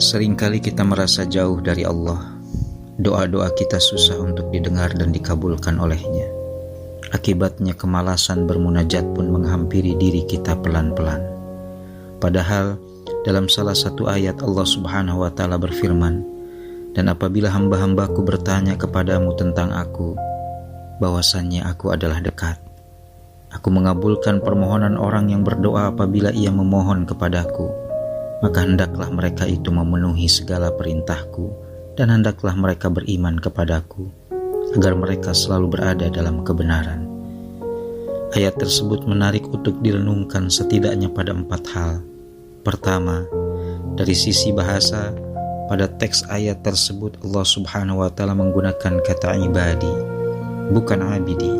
Seringkali kita merasa jauh dari Allah. Doa-doa kita susah untuk didengar dan dikabulkan olehnya. Akibatnya kemalasan bermunajat pun menghampiri diri kita pelan-pelan. Padahal dalam salah satu ayat Allah Subhanahu wa Ta'ala berfirman, "Dan apabila hamba-hambaku bertanya kepadamu tentang aku, bahwasannya aku adalah dekat. Aku mengabulkan permohonan orang yang berdoa apabila ia memohon kepadaku. Maka hendaklah mereka itu memenuhi segala perintahku, dan hendaklah mereka beriman kepadaku, agar mereka selalu berada dalam kebenaran." Ayat tersebut menarik untuk direnungkan setidaknya pada 4 hal. Pertama, dari sisi bahasa, pada teks ayat tersebut Allah Subhanahu wa Ta'ala menggunakan kata ibadi, bukan abidi.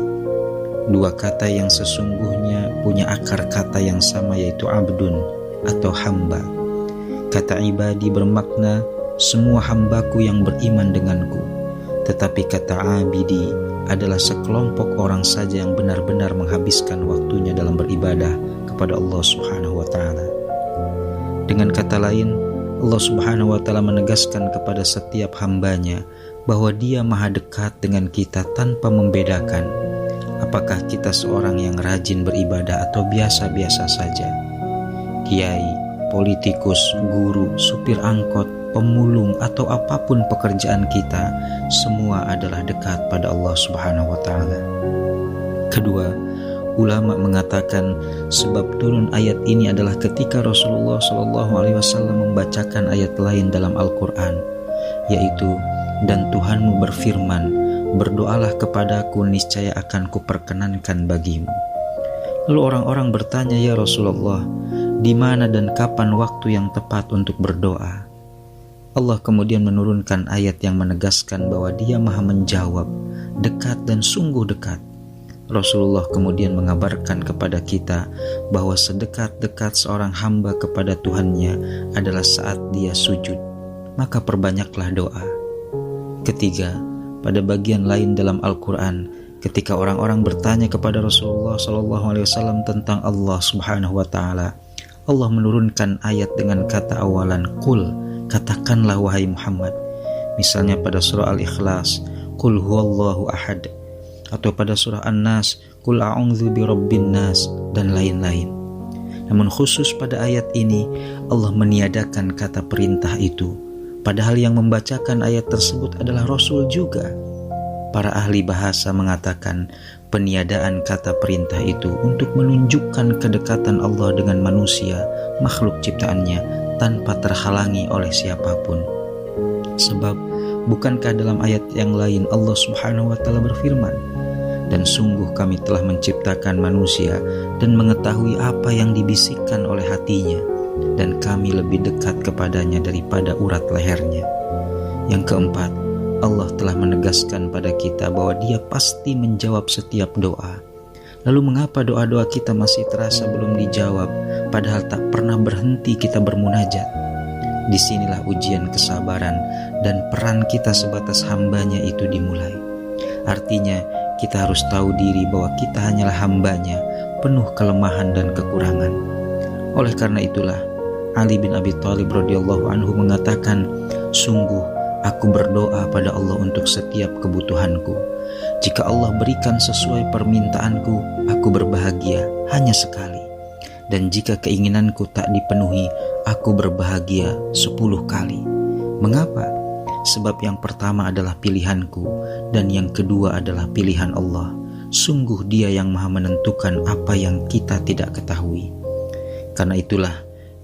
Dua kata yang sesungguhnya punya akar kata yang sama, yaitu abdun atau hamba. Kata ibadi bermakna semua hambaku yang beriman denganku, tetapi kata abidi adalah sekelompok orang saja yang benar-benar menghabiskan waktunya dalam beribadah kepada Allah Subhanahu wa Ta'ala. Dengan kata lain, Allah Subhanahu wa Ta'ala menegaskan kepada setiap hambanya bahwa Dia maha dekat dengan kita tanpa membedakan apakah kita seorang yang rajin beribadah atau biasa-biasa saja. Kiai, politikus, guru, supir angkot, pemulung, atau apapun pekerjaan kita, semua adalah dekat pada Allah Subhanahu wa Ta'ala. Kedua, ulama mengatakan sebab turun ayat ini adalah ketika Rasulullah SAW membacakan ayat lain dalam Al-Quran, yaitu, "Dan Tuhanmu berfirman, berdoalah kepadaku, niscaya akan kuperkenankan bagimu." Lalu orang-orang bertanya, "Ya Rasulullah, di mana dan kapan waktu yang tepat untuk berdoa?" Allah kemudian menurunkan ayat yang menegaskan bahwa Dia maha menjawab, dekat dan sungguh dekat. Rasulullah kemudian mengabarkan kepada kita bahwa sedekat-dekat seorang hamba kepada Tuhannya adalah saat dia sujud. Maka perbanyaklah doa. Ketiga, pada bagian lain dalam Al-Quran, ketika orang-orang bertanya kepada Rasulullah SAW tentang Allah Subhanahu wa Ta'ala, Allah menurunkan ayat dengan kata awalan, "Qul", katakanlah wahai Muhammad. Misalnya pada surah Al-Ikhlas, "Qul huwallahu ahad", atau pada surah An-Nas, "Qul a'udzu birabbin nas", dan lain-lain. Namun khusus pada ayat ini, Allah meniadakan kata perintah itu, padahal yang membacakan ayat tersebut adalah Rasul juga. Para ahli bahasa mengatakan peniadaan kata perintah itu untuk menunjukkan kedekatan Allah dengan manusia, makhluk ciptaannya, tanpa terhalangi oleh siapapun. Sebab bukankah dalam ayat yang lain Allah Subhanahu wa Ta'ala berfirman, "Dan sungguh kami telah menciptakan manusia dan mengetahui apa yang dibisikkan oleh hatinya, dan kami lebih dekat kepadanya daripada urat lehernya." Yang keempat, Allah telah menegaskan pada kita bahwa Dia pasti menjawab setiap doa. Lalu mengapa doa-doa kita masih terasa belum dijawab, padahal tak pernah berhenti kita bermunajat? Disinilah ujian kesabaran dan peran kita sebatas hambanya itu dimulai. Artinya, kita harus tahu diri bahwa kita hanyalah hambanya, penuh kelemahan dan kekurangan. Oleh karena itulah, Ali bin Abi Thalib radhiyallahu anhu mengatakan, "Sungguh, aku berdoa pada Allah untuk setiap kebutuhanku. Jika Allah berikan sesuai permintaanku, aku berbahagia hanya sekali. Dan jika keinginanku tak dipenuhi, aku berbahagia 10 kali. Mengapa? Sebab yang pertama adalah pilihanku, dan yang kedua adalah pilihan Allah. Sungguh Dia yang maha menentukan apa yang kita tidak ketahui." Karena itulah,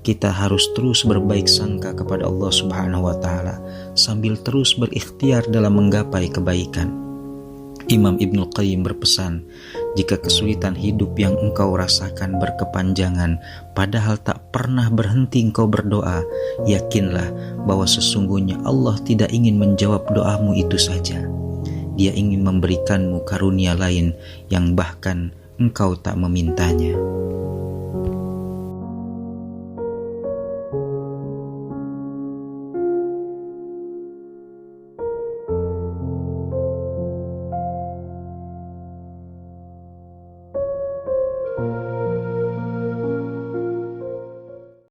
kita harus terus berbaik sangka kepada Allah Subhanahu wa Ta'ala, sambil terus berikhtiar dalam menggapai kebaikan. Imam Ibnul Qayyim berpesan, "Jika kesulitan hidup yang engkau rasakan berkepanjangan, padahal tak pernah berhenti engkau berdoa, yakinlah bahwa sesungguhnya Allah tidak ingin menjawab doamu itu saja. Dia ingin memberikanmu karunia lain yang bahkan engkau tak memintanya."